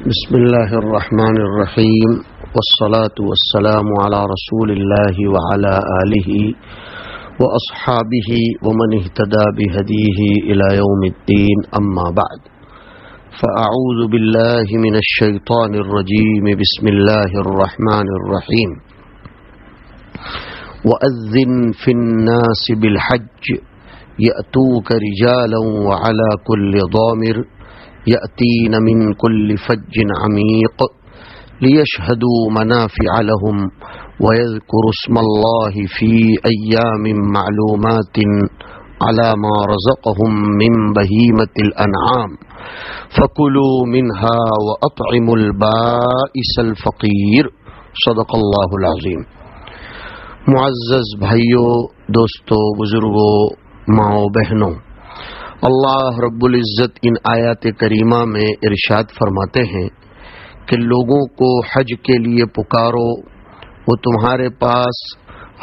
بسم الله الرحمن الرحيم والصلاة والسلام على رسول الله وعلى آله وأصحابه ومن اهتدى بهديه إلى يوم الدين أما بعد فأعوذ بالله من الشيطان الرجيم بسم الله الرحمن الرحيم وأذن في الناس بالحج يأتوك رجالا وعلى كل ضامر يأتين من كل فج عميق ليشهدوا منافع لهم ويذكروا اسم الله في أيام معلومات على ما رزقهم من بهيمة الأنعام فكلوا منها وأطعموا البائس الفقير صدق الله العظيم۔ معزز بھائیوں، دوستوں، بزرگوں، ماؤں، بہنوں، اللہ رب العزت ان آیات کریمہ میں ارشاد فرماتے ہیں کہ لوگوں کو حج کے لیے پکارو، وہ تمہارے پاس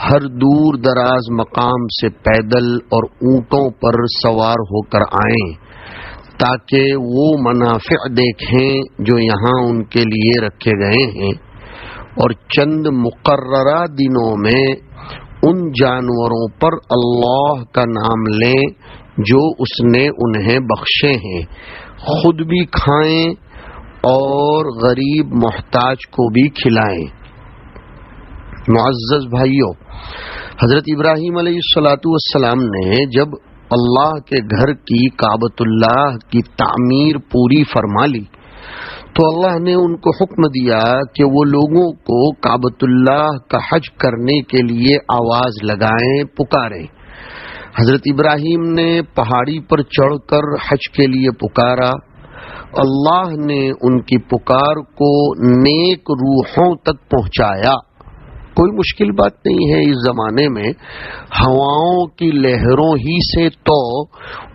ہر دور دراز مقام سے پیدل اور اونٹوں پر سوار ہو کر آئیں تاکہ وہ منافع دیکھیں جو یہاں ان کے لیے رکھے گئے ہیں، اور چند مقررہ دنوں میں ان جانوروں پر اللہ کا نام لیں جو اس نے انہیں بخشے ہیں، خود بھی کھائیں اور غریب محتاج کو بھی کھلائیں۔ معزز بھائیوں، حضرت ابراہیم علیہ السلام نے جب اللہ کے گھر کی کعبۃ اللہ کی تعمیر پوری فرما لی تو اللہ نے ان کو حکم دیا کہ وہ لوگوں کو کعبۃ اللہ کا حج کرنے کے لیے آواز لگائیں، پکاریں۔ حضرت ابراہیم نے پہاڑی پر چڑھ کر حج کے لیے پکارا، اللہ نے ان کی پکار کو نیک روحوں تک پہنچایا۔ کوئی مشکل بات نہیں ہے اس زمانے میں، ہواؤں کی لہروں ہی سے تو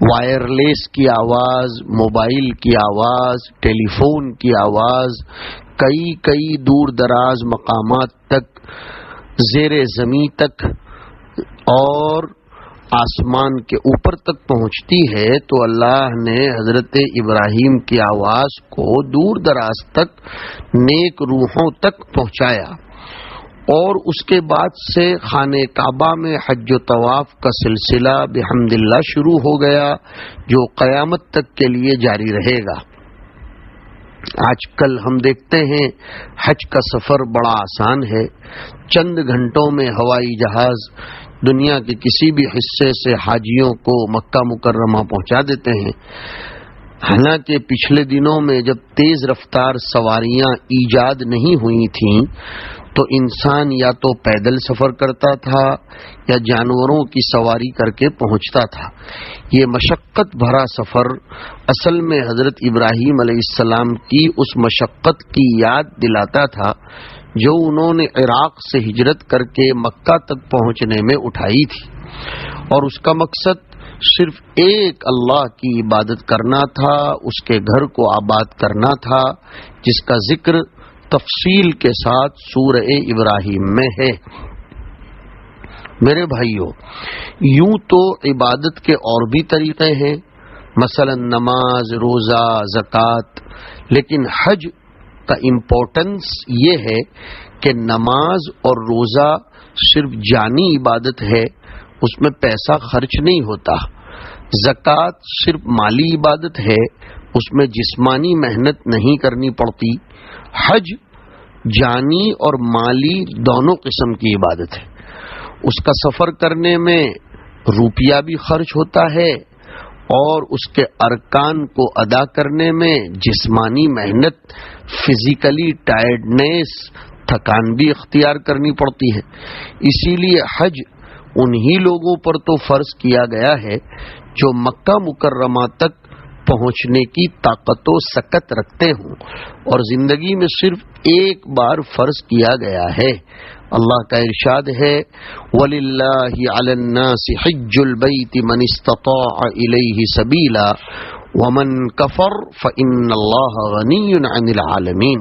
وائرلیس کی آواز، موبائل کی آواز، ٹیلی فون کی آواز کئی دور دراز مقامات تک، زیر زمین تک اور آسمان کے اوپر تک پہنچتی ہے، تو اللہ نے حضرت ابراہیم کی آواز کو دور دراز تک نیک روحوں تک پہنچایا، اور اس کے بعد سے خانہ کعبہ میں حج و طواف کا سلسلہ بحمد اللہ شروع ہو گیا جو قیامت تک کے لیے جاری رہے گا۔ آج کل ہم دیکھتے ہیں حج کا سفر بڑا آسان ہے، چند گھنٹوں میں ہوائی جہاز دنیا کے کسی بھی حصے سے حاجیوں کو مکہ مکرمہ پہنچا دیتے ہیں۔ حالانکہ پچھلے دنوں میں جب تیز رفتار سواریاں ایجاد نہیں ہوئی تھیں تو انسان یا تو پیدل سفر کرتا تھا یا جانوروں کی سواری کر کے پہنچتا تھا۔ یہ مشقت بھرا سفر اصل میں حضرت ابراہیم علیہ السلام کی اس مشقت کی یاد دلاتا تھا جو انہوں نے عراق سے ہجرت کر کے مکہ تک پہنچنے میں اٹھائی تھی، اور اس کا مقصد صرف ایک اللہ کی عبادت کرنا تھا، اس کے گھر کو آباد کرنا تھا، جس کا ذکر تفصیل کے ساتھ سورہ ابراہیم میں ہے۔ میرے بھائیوں، یوں تو عبادت کے اور بھی طریقے ہیں، مثلا نماز، روزہ، زکوٰۃ، لیکن حج کا امپورٹنس یہ ہے کہ نماز اور روزہ صرف جانی عبادت ہے، اس میں پیسہ خرچ نہیں ہوتا۔ زکوٰۃ صرف مالی عبادت ہے، اس میں جسمانی محنت نہیں کرنی پڑتی۔ حج جانی اور مالی دونوں قسم کی عبادت ہے، اس کا سفر کرنے میں روپیہ بھی خرچ ہوتا ہے اور اس کے ارکان کو ادا کرنے میں جسمانی محنت، فزیکلی ٹائرڈنیس، تھکان بھی اختیار کرنی پڑتی ہے۔ اسی لیے حج انہی لوگوں پر تو فرض کیا گیا ہے جو مکہ مکرمہ تک پہنچنے کی طاقت و سکت رکھتے ہوں، اور زندگی میں صرف ایک بار فرض کیا گیا ہے۔ اللہ کا ارشاد ہے وَلِلَّهِ عَلَى النَّاسِ حِجُّ الْبَيْتِ مَنِ اسْتَطَاعَ إِلَيْهِ سَبِيلًا وَمَنْ كَفَرَ فَإِنَّ اللَّهَ غَنِيٌّ عَنِ الْعَالَمِينَ۔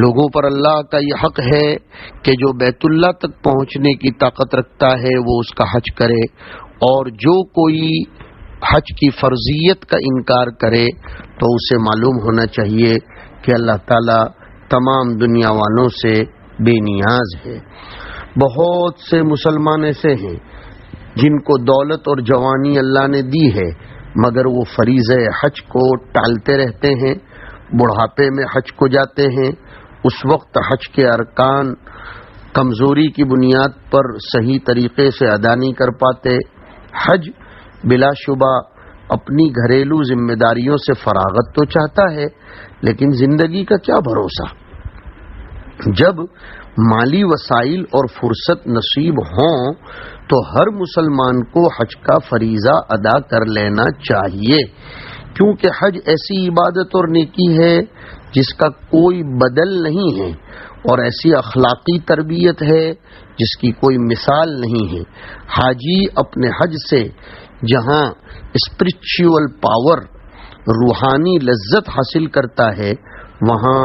لوگوں پر اللہ کا یہ حق ہے کہ جو بیت اللہ تک پہنچنے کی طاقت رکھتا ہے وہ اس کا حج کرے، اور جو کوئی حج کی فرضیت کا انکار کرے تو اسے معلوم ہونا چاہیے کہ اللہ تعالیٰ تمام دنیا والوں سے بے نیاز ہے۔ بہت سے مسلمان ایسے ہیں جن کو دولت اور جوانی اللہ نے دی ہے، مگر وہ فریضہ حج کو ٹالتے رہتے ہیں، بڑھاپے میں حج کو جاتے ہیں، اس وقت حج کے ارکان کمزوری کی بنیاد پر صحیح طریقے سے ادا نہیں کر پاتے۔ حج بلا شبہ اپنی گھریلو ذمہ داریوں سے فراغت تو چاہتا ہے، لیکن زندگی کا کیا بھروسہ؟ جب مالی وسائل اور فرصت نصیب ہوں تو ہر مسلمان کو حج کا فریضہ ادا کر لینا چاہیے، کیونکہ حج ایسی عبادت اور نیکی ہے جس کا کوئی بدل نہیں ہے، اور ایسی اخلاقی تربیت ہے جس کی کوئی مثال نہیں ہے۔ حاجی اپنے حج سے جہاں اسپرچول پاور، روحانی لذت حاصل کرتا ہے، وہاں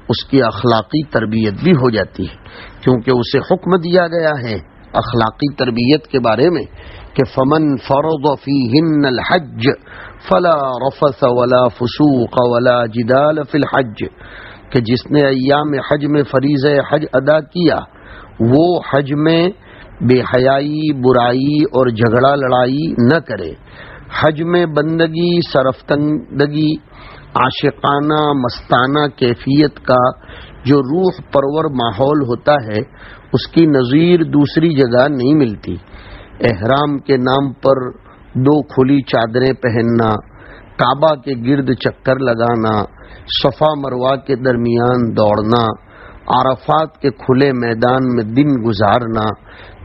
اس کی اخلاقی تربیت بھی ہو جاتی ہے، کیونکہ اسے حکم دیا گیا ہے اخلاقی تربیت کے بارے میں کہ فمن فرض فیہن الحج فلا رفث ولا فسوق ولا جدال فی الحج، کہ جس نے ایام حج میں فریضہ حج ادا کیا وہ حج میں بے حیائی، برائی اور جھگڑا لڑائی نہ کرے۔ حج میں بندگی، سرفتندگی، عاشقانہ مستانہ کیفیت کا جو روح پرور ماحول ہوتا ہے، اس کی نظیر دوسری جگہ نہیں ملتی۔ احرام کے نام پر 2 کھلی چادریں پہننا، کعبہ کے گرد چکر لگانا، صفا مروہ کے درمیان دوڑنا، عرفات کے کھلے میدان میں دن گزارنا،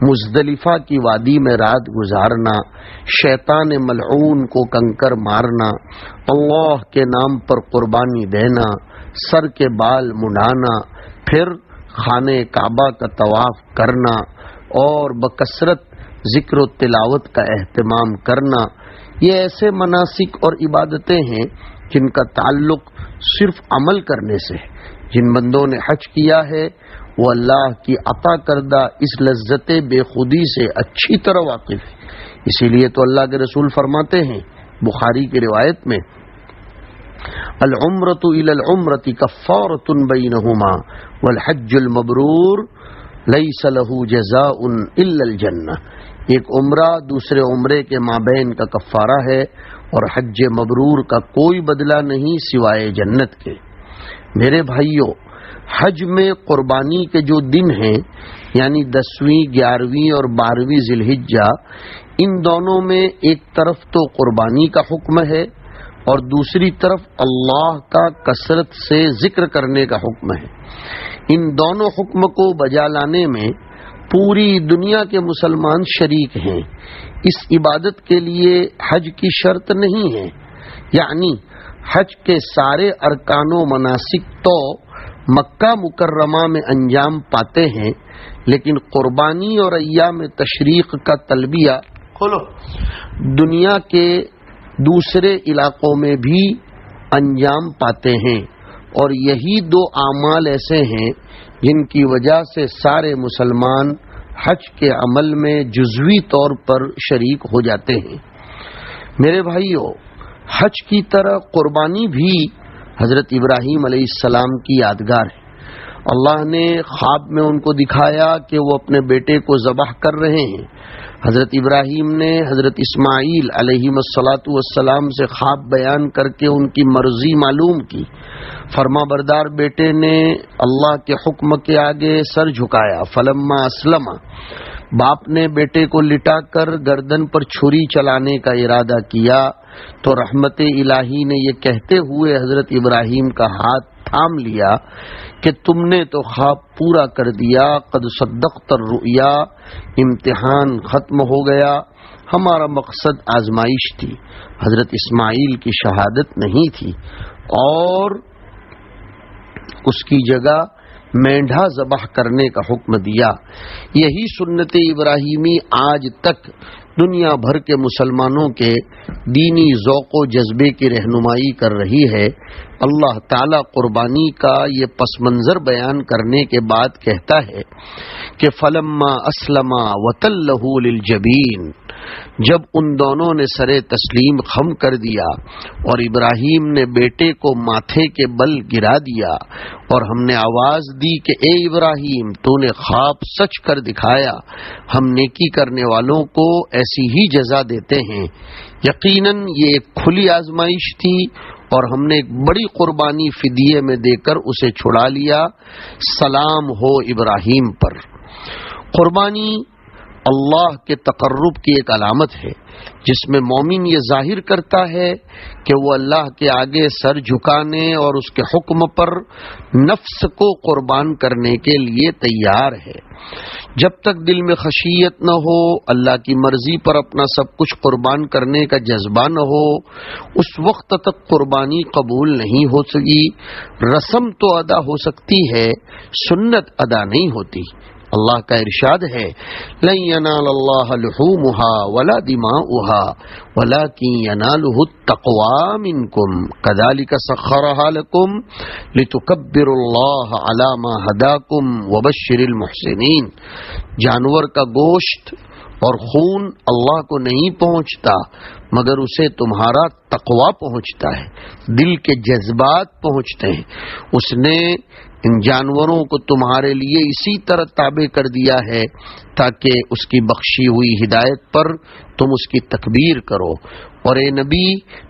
مزدلفہ کی وادی میں رات گزارنا، شیطان ملعون کو کنکر مارنا، اللہ کے نام پر قربانی دینا، سر کے بال منڈانا، پھر خانہ کعبہ کا طواف کرنا اور بکثرت ذکر و تلاوت کا اہتمام کرنا، یہ ایسے مناسک اور عبادتیں ہیں جن کا تعلق صرف عمل کرنے سے ہے۔ جن بندوں نے حج کیا ہے وہ اللہ کی عطا کردہ اس لذت بے خودی سے اچھی طرح واقف ہے۔ اسی لیے تو اللہ کے رسول فرماتے ہیں بخاری کی روایت میں، العمرۃ الی العمرۃ کفارۃ بینہما والحج المبرور لیس لہ جزاء الا الجنہ، ایک عمرہ دوسرے عمرے کے مابین کا کفارہ ہے اور حج مبرور کا کوئی بدلہ نہیں سوائے جنت کے۔ میرے بھائیوں، حج میں قربانی کے جو دن ہیں، یعنی 10ویں، 11ویں اور 12ویں ذی الحجہ، ان دونوں میں ایک طرف تو قربانی کا حکم ہے اور دوسری طرف اللہ کا کثرت سے ذکر کرنے کا حکم ہے۔ ان دونوں حکم کو بجا لانے میں پوری دنیا کے مسلمان شریک ہیں۔ اس عبادت کے لیے حج کی شرط نہیں ہے، یعنی حج کے سارے ارکان و مناسک تو مکہ مکرمہ میں انجام پاتے ہیں، لیکن قربانی اور ایام تشریق کا تلبیہ دنیا کے دوسرے علاقوں میں بھی انجام پاتے ہیں، اور یہی 2 اعمال ایسے ہیں جن کی وجہ سے سارے مسلمان حج کے عمل میں جزوی طور پر شریک ہو جاتے ہیں۔ میرے بھائیوں، حج کی طرح قربانی بھی حضرت ابراہیم علیہ السلام کی یادگار ہے۔ اللہ نے خواب میں ان کو دکھایا کہ وہ اپنے بیٹے کو ذبح کر رہے ہیں۔ حضرت ابراہیم نے حضرت اسماعیل علیہ السلام سے خواب بیان کر کے ان کی مرضی معلوم کی۔ فرما بردار بیٹے نے اللہ کے حکم کے آگے سر جھکایا۔ فلما اسلم، باپ نے بیٹے کو لٹا کر گردن پر چھری چلانے کا ارادہ کیا تو رحمت الہی نے یہ کہتے ہوئے حضرت ابراہیم کا ہاتھ تھام لیا کہ تم نے تو خواب پورا کر دیا، قد صدقت الرؤیا، امتحان ختم ہو گیا، ہمارا مقصد آزمائش تھی، حضرت اسماعیل کی شہادت نہیں تھی، اور اس کی جگہ مینڈھا ذبح کرنے کا حکم دیا۔ یہی سنت ابراہیمی آج تک دنیا بھر کے مسلمانوں کے دینی ذوق و جذبے کی رہنمائی کر رہی ہے۔ اللہ تعالی قربانی کا یہ پس منظر بیان کرنے کے بعد کہتا ہے کہ فلما اسلما وتلہ للجبین، جب ان دونوں نے سرے تسلیم خم کر دیا اور ابراہیم نے بیٹے کو ماتھے کے بل گرا دیا اور ہم نے آواز دی کہ اے ابراہیم تو نے خواب سچ کر دکھایا، ہم نیکی کرنے والوں کو ایسی ہی جزا دیتے ہیں۔ یقیناً یہ ایک کھلی آزمائش تھی اور ہم نے ایک بڑی قربانی فدیے میں دے کر اسے چھڑا لیا، سلام ہو ابراہیم پر۔ قربانی اللہ کے تقرب کی ایک علامت ہے جس میں مومن یہ ظاہر کرتا ہے کہ وہ اللہ کے آگے سر جھکانے اور اس کے حکم پر نفس کو قربان کرنے کے لیے تیار ہے۔ جب تک دل میں خشیت نہ ہو، اللہ کی مرضی پر اپنا سب کچھ قربان کرنے کا جذبہ نہ ہو، اس وقت تک قربانی قبول نہیں ہو سکی۔ رسم تو ادا ہو سکتی ہے، سنت ادا نہیں ہوتی۔ اللہ کا ارشاد ہے لن ینال اللہ لحومها ولا دماؤها ولکن ینالہ التقوی منکم کذالک سخرها لکم لتکبروا اللہ علی ما ہداکم وبشر المحسنین۔ جانور کا گوشت اور خون اللہ کو نہیں پہنچتا مگر اسے تمہارا تقوی پہنچتا ہے، دل کے جذبات پہنچتے ہیں۔ اس نے ان جانوروں کو تمہارے لیے اسی طرح تابع کر دیا ہے تاکہ اس کی بخشی ہوئی ہدایت پر تم اس کی تکبیر کرو، اور اے نبی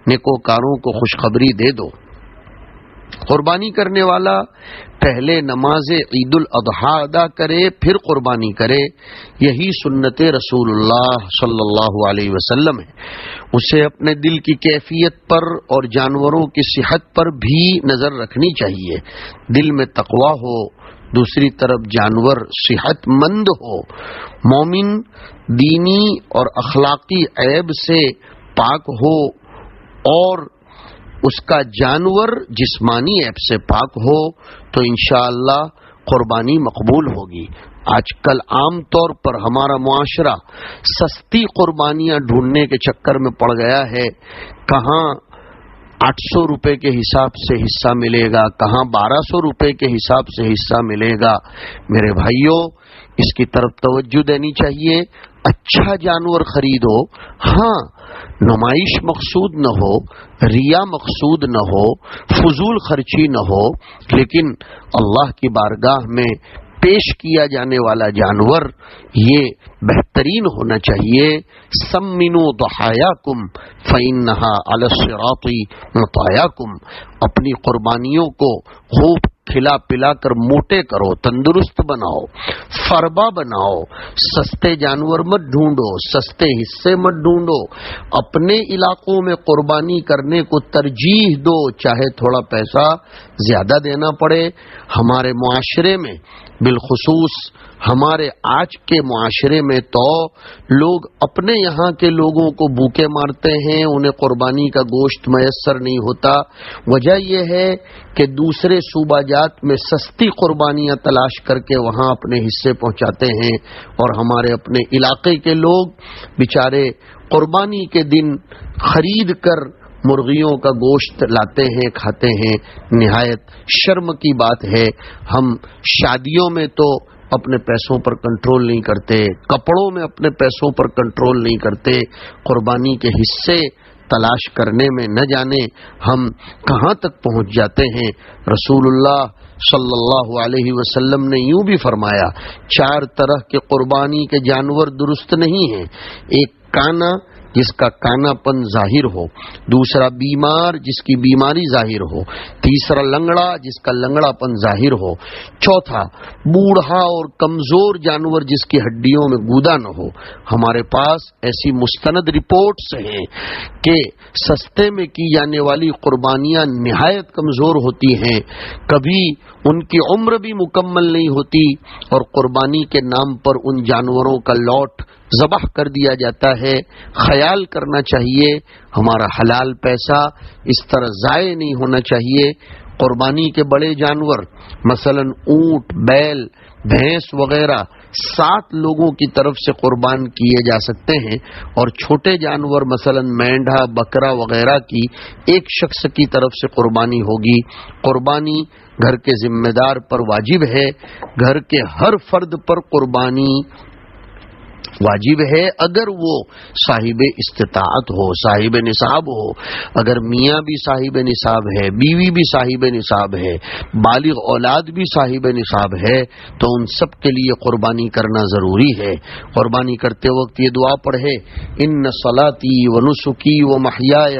نیکوکاروں کو خوشخبری دے دو۔ قربانی کرنے والا پہلے نماز عید الاضحیٰ ادا کرے پھر قربانی کرے، یہی سنت رسول اللہ صلی اللہ علیہ وسلم ہے۔ اسے اپنے دل کی کیفیت پر اور جانوروں کی صحت پر بھی نظر رکھنی چاہیے۔ دل میں تقوی ہو، دوسری طرف جانور صحت مند ہو۔ مومن دینی اور اخلاقی عیب سے پاک ہو اور اس کا جانور جسمانی عیب سے پاک ہو تو انشاءاللہ قربانی مقبول ہوگی۔ آج کل عام طور پر ہمارا معاشرہ سستی قربانیاں ڈھونڈنے کے چکر میں پڑ گیا ہے۔ کہاں 800 روپے کے حساب سے حصہ ملے گا، کہاں 1200 روپے کے حساب سے حصہ ملے گا۔ میرے بھائیوں، اس کی طرف توجہ دینی چاہیے۔ اچھا جانور خریدو، ہاں نمائش مقصود نہ ہو، ریا مقصود نہ ہو، فضول خرچی نہ ہو، لیکن اللہ کی بارگاہ میں پیش کیا جانے والا جانور یہ بہترین ہونا چاہیے۔ سمنوا ضحایاکم فإنها علی الصراط مطایاکم، اپنی قربانیوں کو خوب کھلا پلا کر موٹے کرو، تندرست بناؤ، فربا بناؤ۔ سستے جانور مت ڈھونڈو، سستے حصے مت ڈھونڈو، اپنے علاقوں میں قربانی کرنے کو ترجیح دو، چاہے تھوڑا پیسہ زیادہ دینا پڑے۔ ہمارے معاشرے میں بالخصوص ہمارے آج کے معاشرے میں تو لوگ اپنے یہاں کے لوگوں کو بھوکے مارتے ہیں، انہیں قربانی کا گوشت میسر نہیں ہوتا۔ وجہ یہ ہے کہ دوسرے صوبہ جات میں سستی قربانیاں تلاش کر کے وہاں اپنے حصے پہنچاتے ہیں، اور ہمارے اپنے علاقے کے لوگ بیچارے قربانی کے دن خرید کر مرغیوں کا گوشت لاتے ہیں، کھاتے ہیں۔ نہایت شرم کی بات ہے۔ ہم شادیوں میں تو اپنے پیسوں پر کنٹرول نہیں کرتے، کپڑوں میں اپنے پیسوں پر کنٹرول نہیں کرتے، قربانی کے حصے تلاش کرنے میں نہ جانے ہم کہاں تک پہنچ جاتے ہیں۔ رسول اللہ صلی اللہ علیہ وسلم نے یوں بھی فرمایا، 4 طرح کے قربانی کے جانور درست نہیں ہیں۔ ایک کانا جس کا کانا پن ظاہر ہو، دوسرا بیمار جس کی بیماری ظاہر ہو، تیسرا لنگڑا جس کا لنگڑا پن ظاہر ہو، چوتھا بوڑھا اور کمزور جانور جس کی ہڈیوں میں گودا نہ ہو۔ ہمارے پاس ایسی مستند رپورٹس ہیں کہ سستے میں کی جانے والی قربانیاں نہایت کمزور ہوتی ہیں، کبھی ان کی عمر بھی مکمل نہیں ہوتی، اور قربانی کے نام پر ان جانوروں کا لوٹ ذبح کر دیا جاتا ہے۔ خیال کرنا چاہیے ہمارا حلال پیسہ اس طرح ضائع نہیں ہونا چاہیے۔ قربانی کے بڑے جانور مثلا اونٹ، بیل، بھینس وغیرہ 7 لوگوں کی طرف سے قربان کیے جا سکتے ہیں، اور چھوٹے جانور مثلا مینڈھا، بکرا وغیرہ کی ایک شخص کی طرف سے قربانی ہوگی۔ قربانی گھر کے ذمہ دار پر واجب ہے، گھر کے ہر فرد پر قربانی واجب ہے اگر وہ صاحب استطاعت ہو، صاحب نصاب ہو۔ اگر میاں بھی صاحب نصاب ہے، بیوی بھی صاحب نصاب ہے، بالغ اولاد بھی صاحب نصاب ہے، تو ان سب کے لیے قربانی کرنا ضروری ہے۔ قربانی کرتے وقت یہ دعا پڑھے، ان صلاتی و نسکی و محیای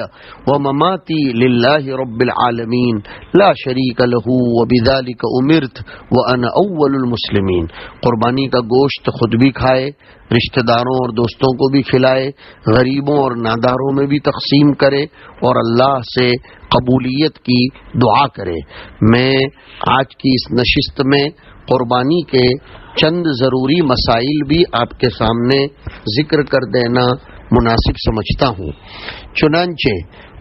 و مماتی للہ رب العالمین لا شریک لہ وبذلک امرت وانا اول المسلمین۔ قربانی کا گوشت خود بھی کھائے، رشتہ داروں اور دوستوں کو بھی کھلائے، غریبوں اور ناداروں میں بھی تقسیم کرے، اور اللہ سے قبولیت کی دعا کرے۔ میں آج کی اس نشست میں قربانی کے چند ضروری مسائل بھی آپ کے سامنے ذکر کر دینا مناسب سمجھتا ہوں۔ چنانچہ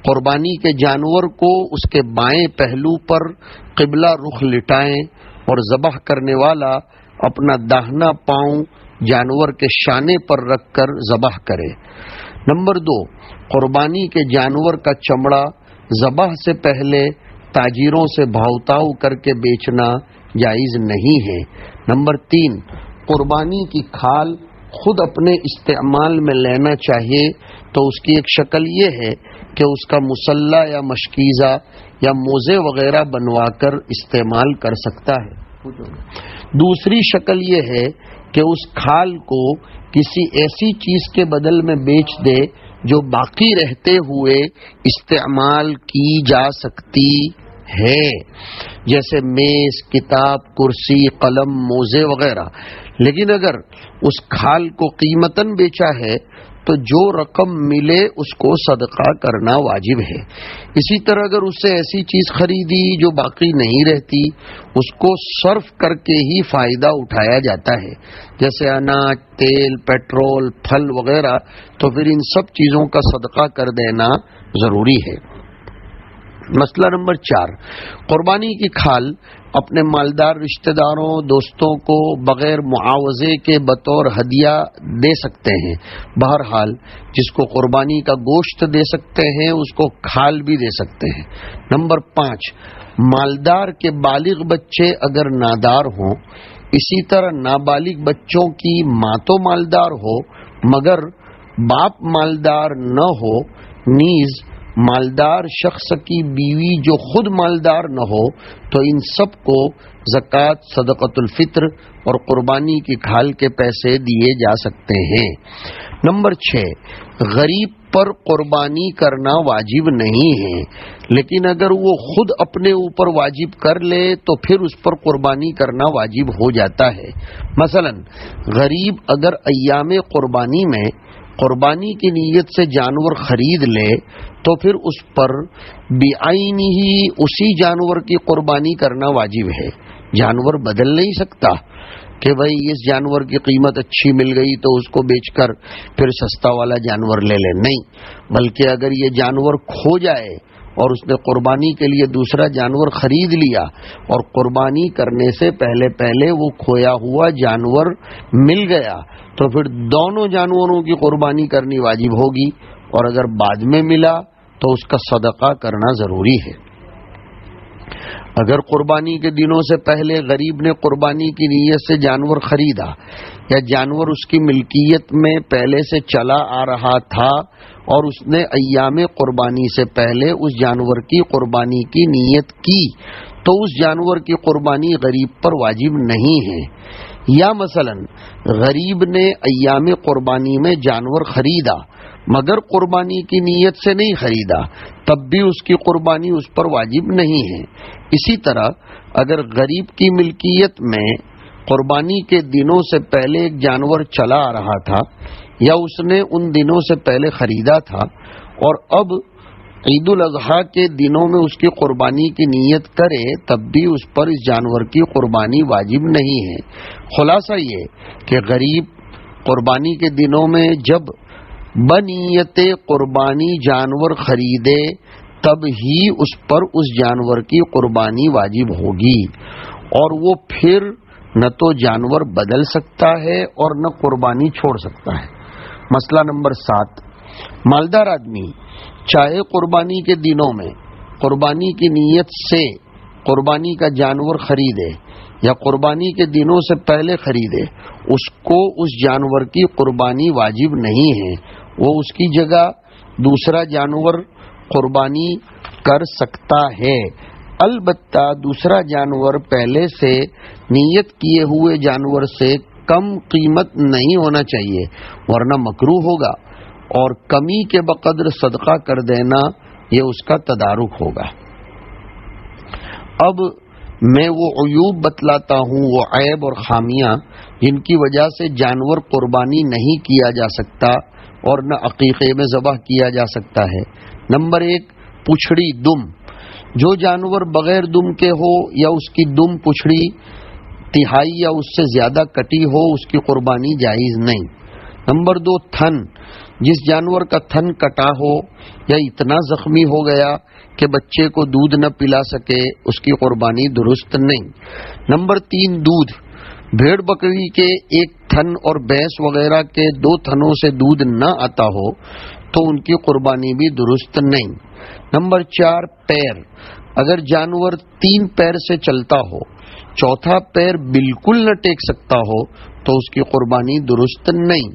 قربانی کے جانور کو اس کے بائیں پہلو پر قبلہ رخ لٹائیں، اور ذبح کرنے والا اپنا داہنا پاؤں جانور کے شانے پر رکھ کر ذبح کرے۔ نمبر 2، قربانی کے جانور کا چمڑا ذبح سے پہلے تاجروں سے بھاؤتاؤ کر کے بیچنا جائز نہیں ہے۔ نمبر 3، قربانی کی کھال خود اپنے استعمال میں لینا چاہیے، تو اس کی ایک شکل یہ ہے کہ اس کا مسلح یا مشکیزہ یا موزے وغیرہ بنوا کر استعمال کر سکتا ہے۔ دوسری شکل یہ ہے کہ اس کھال کو کسی ایسی چیز کے بدل میں بیچ دے جو باقی رہتے ہوئے استعمال کی جا سکتی ہے، جیسے میز، کتاب، کرسی، قلم، موزے وغیرہ۔ لیکن اگر اس کھال کو قیمتاً بیچا ہے تو جو رقم ملے اس کو صدقہ کرنا واجب ہے۔ اسی طرح اگر اس سے ایسی چیز خریدی جو باقی نہیں رہتی، اس کو صرف کر کے ہی فائدہ اٹھایا جاتا ہے، جیسے اناج، تیل، پیٹرول، پھل وغیرہ، تو پھر ان سب چیزوں کا صدقہ کر دینا ضروری ہے۔ مسئلہ نمبر 4، قربانی کی کھال اپنے مالدار رشتہ داروں، دوستوں کو بغیر معاوضے کے بطور ہدیہ دے سکتے ہیں۔ بہرحال جس کو قربانی کا گوشت دے سکتے ہیں اس کو کھال بھی دے سکتے ہیں۔ نمبر 5، مالدار کے بالغ بچے اگر نادار ہوں، اسی طرح نابالغ بچوں کی ماں تو مالدار ہو مگر باپ مالدار نہ ہو، نیز مالدار شخص کی بیوی جو خود مالدار نہ ہو، تو ان سب کو زکوٰۃ، صدقۃ الفطر اور قربانی کی کھال کے پیسے دیے جا سکتے ہیں۔ نمبر 6، غریب پر قربانی کرنا واجب نہیں ہے، لیکن اگر وہ خود اپنے اوپر واجب کر لے تو پھر اس پر قربانی کرنا واجب ہو جاتا ہے۔ مثلا غریب اگر ایام قربانی میں قربانی کی نیت سے جانور خرید لے تو پھر اس پر بعینہ ہی اسی جانور کی قربانی کرنا واجب ہے۔ جانور بدل نہیں سکتا کہ بھئی اس جانور کی قیمت اچھی مل گئی تو اس کو بیچ کر پھر سستا والا جانور لے لے، نہیں، بلکہ اگر یہ جانور کھو جائے اور اس نے قربانی کے لیے دوسرا جانور خرید لیا اور قربانی کرنے سے پہلے وہ کھویا ہوا جانور مل گیا تو پھر دونوں جانوروں کی قربانی کرنی واجب ہوگی، اور اگر بعد میں ملا تو اس کا صدقہ کرنا ضروری ہے۔ اگر قربانی کے دنوں سے پہلے غریب نے قربانی کی نیت سے جانور خریدا یا جانور اس کی ملکیت میں پہلے سے چلا آ رہا تھا اور اس نے ایام قربانی سے پہلے اس جانور کی قربانی کی نیت کی تو اس جانور کی قربانی غریب پر واجب نہیں ہے۔ یا مثلا غریب نے ایام قربانی میں جانور خریدا مگر قربانی کی نیت سے نہیں خریدا، تب بھی اس کی قربانی اس پر واجب نہیں ہے۔ اسی طرح اگر غریب کی ملکیت میں قربانی کے دنوں سے پہلے ایک جانور چلا آ رہا تھا یا اس نے ان دنوں سے پہلے خریدا تھا اور اب عید الاضحیٰ کے دنوں میں اس کی قربانی کی نیت کرے تب بھی اس پر اس جانور کی قربانی واجب نہیں ہے۔ خلاصہ یہ کہ غریب قربانی کے دنوں میں جب بنیت قربانی جانور خریدے تب ہی اس پر اس جانور کی قربانی واجب ہوگی، اور وہ پھر نہ تو جانور بدل سکتا ہے اور نہ قربانی چھوڑ سکتا ہے۔ مسئلہ نمبر 7، مالدار آدمی چاہے قربانی کے دنوں میں قربانی کی نیت سے قربانی کا جانور خریدے یا قربانی کے دنوں سے پہلے خریدے، اس کو اس جانور کی قربانی واجب نہیں ہے، وہ اس کی جگہ دوسرا جانور قربانی کر سکتا ہے۔ البتہ دوسرا جانور پہلے سے نیت کیے ہوئے جانور سے کم قیمت نہیں ہونا چاہیے، ورنہ مکروہ ہوگا، اور کمی کے بقدر صدقہ کر دینا یہ اس کا تدارک ہوگا۔ اب میں وہ عیوب بتلاتا ہوں، وہ عیب اور خامیاں جن کی وجہ سے جانور قربانی نہیں کیا جا سکتا اور نہ عقیقے میں ذبح کیا جا سکتا ہے۔ نمبر 1، پچھڑی دم۔ جو جانور بغیر دم کے ہو یا اس کی دم پچھڑی تہائی یا اس سے زیادہ کٹی ہو، اس کی قربانی جائز نہیں۔ نمبر 2، تھن۔ جس جانور کا تھن کٹا ہو یا اتنا زخمی ہو گیا کہ بچے کو دودھ نہ پلا سکے، اس کی قربانی درست نہیں۔ نمبر 3، دودھ۔ بھیڑ بکری کے ایک تھن اور بھینس وغیرہ کے 2 تھنوں سے دودھ نہ آتا ہو تو ان کی قربانی بھی درست نہیں۔ نمبر 4، پیر۔ اگر جانور 3 پیر سے چلتا ہو، چوتھا پیر بالکل نہ ٹیک سکتا ہو تو اس کی قربانی درست نہیں۔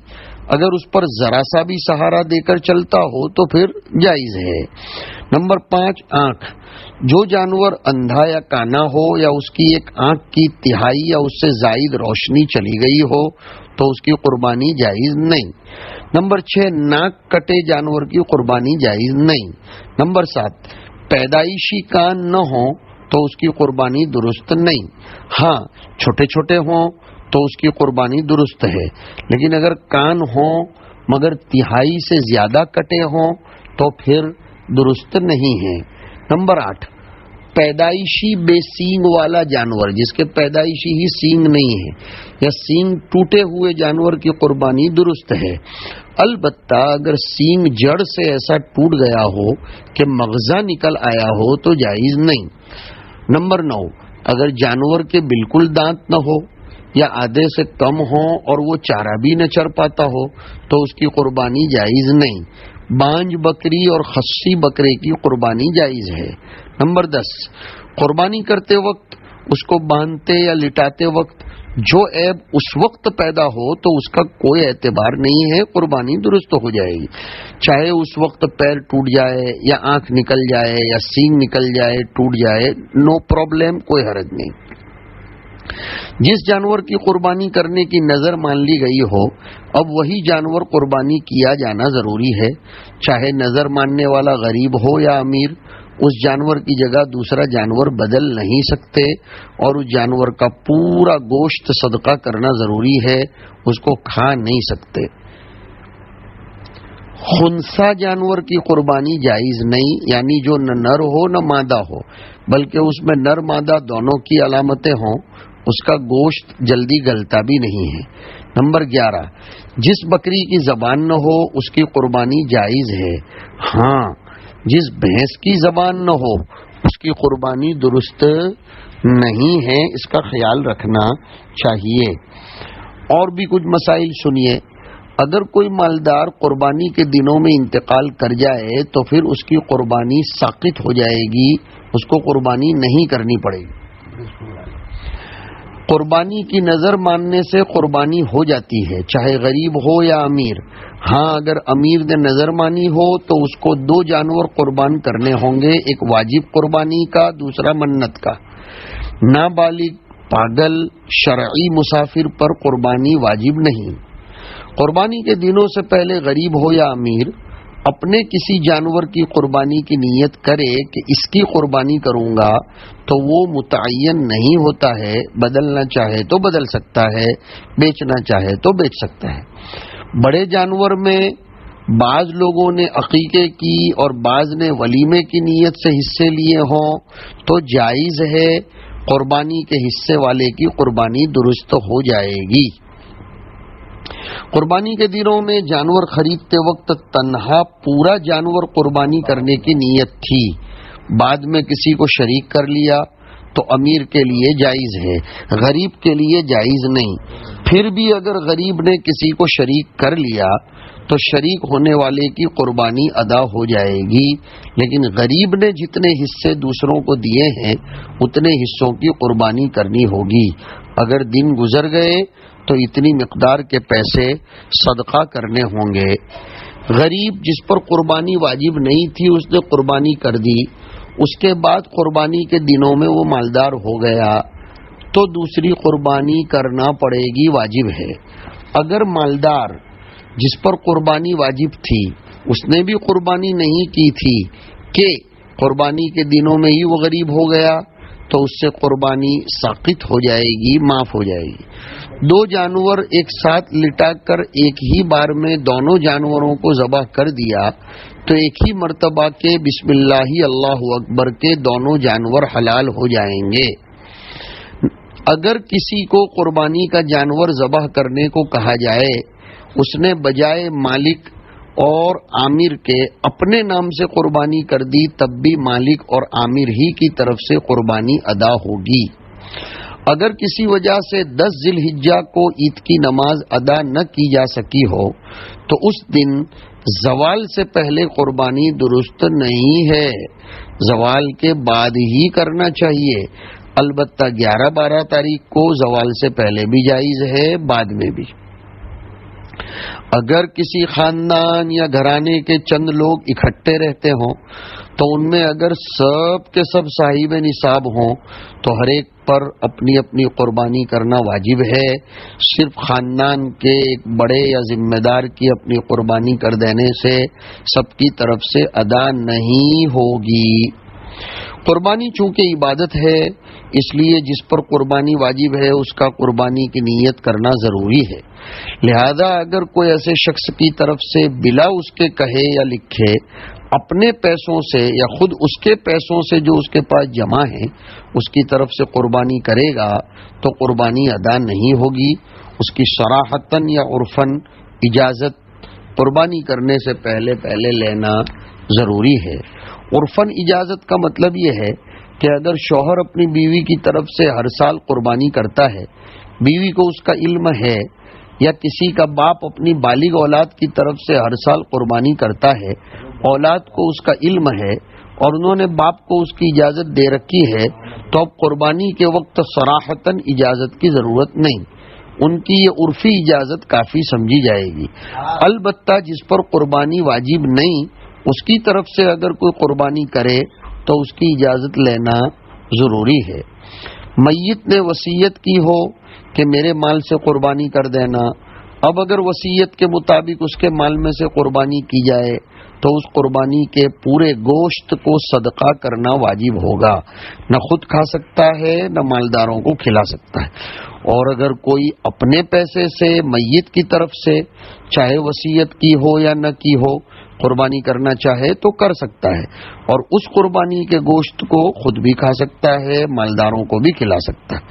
اگر اس پر ذرا سا بھی سہارا دے کر چلتا ہو تو پھر جائز ہے۔ نمبر 5، آنکھ۔ جو جانور اندھا یا کانا ہو یا اس کی ایک آنکھ کی تہائی یا اس سے زائد روشنی چلی گئی ہو تو اس کی قربانی جائز نہیں۔ نمبر 6، ناک کٹے جانور کی قربانی جائز نہیں۔ نمبر 7، پیدائشی کان نہ ہو تو اس کی قربانی درست نہیں۔ ہاں، چھوٹے چھوٹے ہوں تو اس کی قربانی درست ہے، لیکن اگر کان ہوں مگر تہائی سے زیادہ کٹے ہوں تو پھر درست نہیں ہے۔ نمبر 8، پیدائشی بے سینگ والا جانور، جس کے پیدائشی ہی سینگ نہیں ہے یا سینگ ٹوٹے ہوئے جانور کی قربانی درست ہے، البتہ اگر سینگ جڑ سے ایسا ٹوٹ گیا ہو کہ مغزہ نکل آیا ہو تو جائز نہیں۔ نمبر 9، اگر جانور کے بالکل دانت نہ ہو یا آدھے سے کم ہو اور وہ چارہ بھی نہ چر پاتا ہو تو اس کی قربانی جائز نہیں۔ بانج بکری اور خصی بکرے کی قربانی جائز ہے۔ نمبر 10، قربانی کرتے وقت اس کو باندھتے یا لٹاتے وقت جو عیب اس وقت پیدا ہو تو اس کا کوئی اعتبار نہیں ہے، قربانی درست ہو جائے گی، چاہے اس وقت پیر ٹوٹ جائے یا آنکھ نکل جائے یا سینگ نکل جائے، ٹوٹ جائے، نو پرابلم، کوئی حرج نہیں۔ جس جانور کی قربانی کرنے کی نظر مان لی گئی ہو، اب وہی جانور قربانی کیا جانا ضروری ہے، چاہے نظر ماننے والا غریب ہو یا امیر۔ اس جانور کی جگہ دوسرا جانور بدل نہیں سکتے اور اس جانور کا پورا گوشت صدقہ کرنا ضروری ہے، اس کو کھا نہیں سکتے۔ خنثی جانور کی قربانی جائز نہیں، یعنی جو نہ نر ہو نہ مادہ ہو بلکہ اس میں نر مادہ دونوں کی علامتیں ہوں، اس کا گوشت جلدی گلتا بھی نہیں ہے۔ نمبر 11، جس بکری کی زبان نہ ہو اس کی قربانی جائز ہے، ہاں جس بھینس کی زبان نہ ہو اس کی قربانی درست نہیں ہے، اس کا خیال رکھنا چاہیے۔ اور بھی کچھ مسائل سنیے۔ اگر کوئی مالدار قربانی کے دنوں میں انتقال کر جائے تو پھر اس کی قربانی ساقط ہو جائے گی، اس کو قربانی نہیں کرنی پڑے گی۔ قربانی کی نظر ماننے سے قربانی ہو جاتی ہے، چاہے غریب ہو یا امیر۔ ہاں، اگر امیر نے نظر مانی ہو تو اس کو 2 جانور قربان کرنے ہوں گے، ایک واجب قربانی کا، دوسرا منت کا۔ نابالغ، پاگل، شرعی مسافر پر قربانی واجب نہیں۔ قربانی کے دنوں سے پہلے غریب ہو یا امیر اپنے کسی جانور کی قربانی کی نیت کرے کہ اس کی قربانی کروں گا تو وہ متعین نہیں ہوتا ہے، بدلنا چاہے تو بدل سکتا ہے، بیچنا چاہے تو بیچ سکتا ہے۔ بڑے جانور میں بعض لوگوں نے عقیقے کی اور بعض نے ولیمے کی نیت سے حصے لیے ہوں تو جائز ہے، قربانی کے حصے والے کی قربانی درست ہو جائے گی۔ قربانی کے دنوں میں جانور خریدتے وقت تنہا پورا جانور قربانی کرنے کی نیت تھی، بعد میں کسی کو شریک کر لیا تو امیر کے لیے جائز ہے، غریب کے لیے جائز نہیں۔ پھر بھی اگر غریب نے کسی کو شریک کر لیا تو شریک ہونے والے کی قربانی ادا ہو جائے گی، لیکن غریب نے جتنے حصے دوسروں کو دیے ہیں اتنے حصوں کی قربانی کرنی ہوگی۔ اگر دن گزر گئے تو اتنی مقدار کے پیسے صدقہ کرنے ہوں گے۔ غریب جس پر قربانی واجب نہیں تھی اس نے قربانی کر دی، اس کے بعد قربانی کے دنوں میں وہ مالدار ہو گیا تو دوسری قربانی کرنا پڑے گی، واجب ہے۔ اگر مالدار جس پر قربانی واجب تھی اس نے بھی قربانی نہیں کی تھی کہ قربانی کے دنوں میں ہی وہ غریب ہو گیا تو اس سے قربانی ساقط ہو جائے گی، معاف ہو جائے گی۔ دو جانور ایک ساتھ لٹا کر ایک ہی بار میں دونوں جانوروں کو ذبح کر دیا تو ایک ہی مرتبہ کے بسم اللہ اللہ اکبر کے دونوں جانور حلال ہو جائیں گے۔ اگر کسی کو قربانی کا جانور ذبح کرنے کو کہا جائے، اس نے بجائے مالک اور عامر کے اپنے نام سے قربانی کر دی، تب بھی مالک اور عامر ہی کی طرف سے قربانی ادا ہوگی۔ اگر کسی وجہ سے 10 ذی الحجہ کو عید کی نماز ادا نہ کی جا سکی ہو تو اس دن زوال سے پہلے قربانی درست نہیں ہے، زوال کے بعد ہی کرنا چاہیے۔ البتہ 11-12 تاریخ کو زوال سے پہلے بھی جائز ہے، بعد میں بھی۔ اگر کسی خاندان یا گھرانے کے چند لوگ اکٹھے رہتے ہوں تو ان میں اگر سب کے سب صاحب نصاب ہوں تو ہر ایک پر اپنی اپنی قربانی کرنا واجب ہے۔ صرف خاندان کے ایک بڑے یا ذمہ دار کی اپنی قربانی کر دینے سے سب کی طرف سے ادا نہیں ہوگی۔ قربانی چونکہ عبادت ہے اس لیے جس پر قربانی واجب ہے اس کا قربانی کی نیت کرنا ضروری ہے۔ لہذا اگر کوئی ایسے شخص کی طرف سے بلا اس کے کہے یا لکھے اپنے پیسوں سے یا خود اس کے پیسوں سے جو اس کے پاس جمع ہیں اس کی طرف سے قربانی کرے گا تو قربانی ادا نہیں ہوگی۔ اس کی صراحتاً یا عرفاً اجازت قربانی کرنے سے پہلے لینا ضروری ہے۔ عرفاً اجازت کا مطلب یہ ہے کہ اگر شوہر اپنی بیوی کی طرف سے ہر سال قربانی کرتا ہے، بیوی کو اس کا علم ہے، یا کسی کا باپ اپنی بالغ اولاد کی طرف سے ہر سال قربانی کرتا ہے، اولاد کو اس کا علم ہے اور انہوں نے باپ کو اس کی اجازت دے رکھی ہے، تو اب قربانی کے وقت صراحتاً اجازت کی ضرورت نہیں، ان کی یہ عرفی اجازت کافی سمجھی جائے گی۔ البتہ جس پر قربانی واجب نہیں اس کی طرف سے اگر کوئی قربانی کرے تو اس کی اجازت لینا ضروری ہے۔ میت نے وصیت کی ہو کہ میرے مال سے قربانی کر دینا، اب اگر وصیت کے مطابق اس کے مال میں سے قربانی کی جائے تو اس قربانی کے پورے گوشت کو صدقہ کرنا واجب ہوگا، نہ خود کھا سکتا ہے نہ مالداروں کو کھلا سکتا ہے۔ اور اگر کوئی اپنے پیسے سے میت کی طرف سے چاہے وصیت کی ہو یا نہ کی ہو قربانی کرنا چاہے تو کر سکتا ہے، اور اس قربانی کے گوشت کو خود بھی کھا سکتا ہے، مالداروں کو بھی کھلا سکتا ہے۔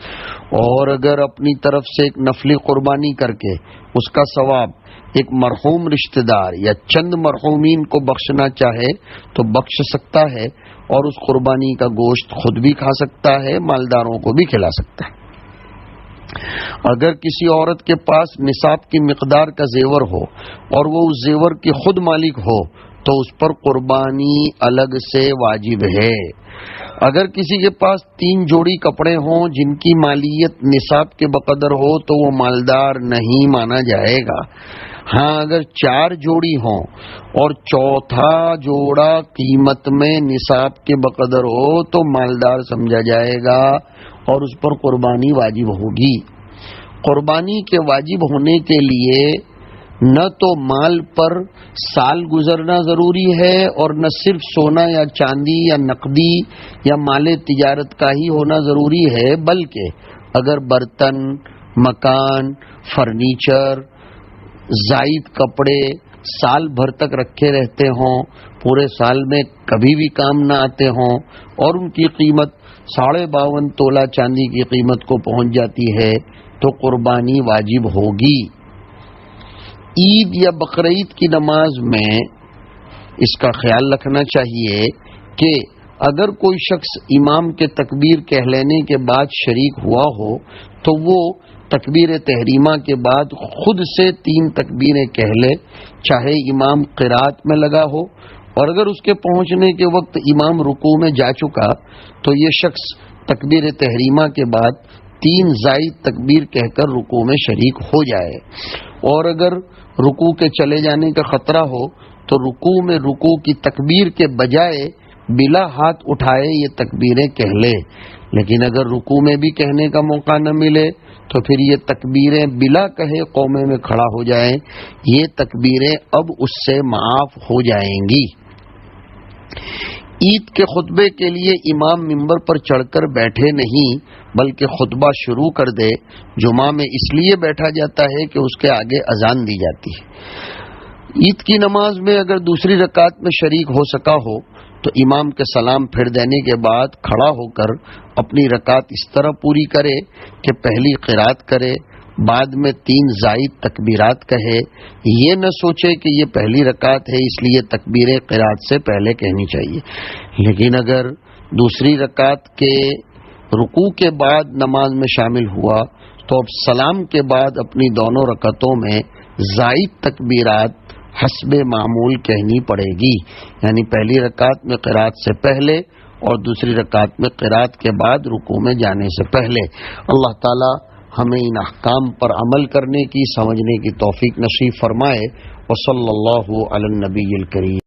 اور اگر اپنی طرف سے ایک نفلی قربانی کر کے اس کا ثواب ایک مرحوم رشتہ دار یا چند مرحومین کو بخشنا چاہے تو بخش سکتا ہے، اور اس قربانی کا گوشت خود بھی کھا سکتا ہے، مالداروں کو بھی کھلا سکتا ہے۔ اگر کسی عورت کے پاس نصاب کی مقدار کا زیور ہو اور وہ اس زیور کی خود مالک ہو تو اس پر قربانی الگ سے واجب ہے۔ اگر کسی کے پاس 3 جوڑی کپڑے ہوں جن کی مالیت نصاب کے بقدر ہو تو وہ مالدار نہیں مانا جائے گا۔ ہاں اگر 4 جوڑی ہوں اور چوتھا جوڑا قیمت میں نصاب کے بقدر ہو تو مالدار سمجھا جائے گا اور اس پر قربانی واجب ہوگی۔ قربانی کے واجب ہونے کے لیے نہ تو مال پر سال گزرنا ضروری ہے اور نہ صرف سونا یا چاندی یا نقدی یا مال تجارت کا ہی ہونا ضروری ہے، بلکہ اگر برتن، مکان، فرنیچر، زائد کپڑے سال بھر تک رکھے رہتے ہوں، پورے سال میں کبھی بھی کام نہ آتے ہوں اور ان کی قیمت 52.5 تولہ چاندی کی قیمت کو پہنچ جاتی ہے تو قربانی واجب ہوگی۔ عید یا بقرعید کی نماز میں اس کا خیال رکھنا چاہیے کہ اگر کوئی شخص امام کے تکبیر کہہ لینے کے بعد شریک ہوا ہو تو وہ تکبیر تحریمہ کے بعد خود سے 3 تکبیریں کہہ لے، چاہے امام قرات میں لگا ہو، اور اگر اس کے پہنچنے کے وقت امام رکوع میں جا چکا تو یہ شخص تکبیر تحریمہ کے بعد 3 زائد تکبیر کہہ کر رکوع میں شریک ہو جائے، اور اگر رکوع کے چلے جانے کا خطرہ ہو تو رکوع میں رکوع کی تکبیر کے بجائے بلا ہاتھ اٹھائے یہ تکبیریں کہہ لے، لیکن اگر رکوع میں بھی کہنے کا موقع نہ ملے تو پھر یہ تکبیریں بلا کہے قومے میں کھڑا ہو جائیں، یہ تکبیریں اب اس سے معاف ہو جائیں گی۔ عید کے خطبے کے لیے امام ممبر پر چڑھ کر بیٹھے نہیں بلکہ خطبہ شروع کر دے۔ جمعہ میں اس لیے بیٹھا جاتا ہے کہ اس کے آگے اذان دی جاتی ہے۔ عید کی نماز میں اگر دوسری رکعت میں شریک ہو سکا ہو تو امام کے سلام پھیر دینے کے بعد کھڑا ہو کر اپنی رکعت اس طرح پوری کرے کہ پہلی قرات کرے، بعد میں 3 زائد تکبیرات کہے، یہ نہ سوچے کہ یہ پہلی رکعت ہے اس لیے تکبیر قرات سے پہلے کہنی چاہیے۔ لیکن اگر دوسری رکعت کے رکوع کے بعد نماز میں شامل ہوا تو اب سلام کے بعد اپنی دونوں رکعتوں میں زائد تکبیرات حسب معمول کہنی پڑے گی، یعنی پہلی رکعت میں قرات سے پہلے اور دوسری رکعت میں قرات کے بعد رکوع میں جانے سے پہلے۔ اللہ تعالی ہمیں ان احکام پر عمل کرنے کی، سمجھنے کی توفیق نصیب فرمائے۔ وصلی اللہ علی النبی الکریم۔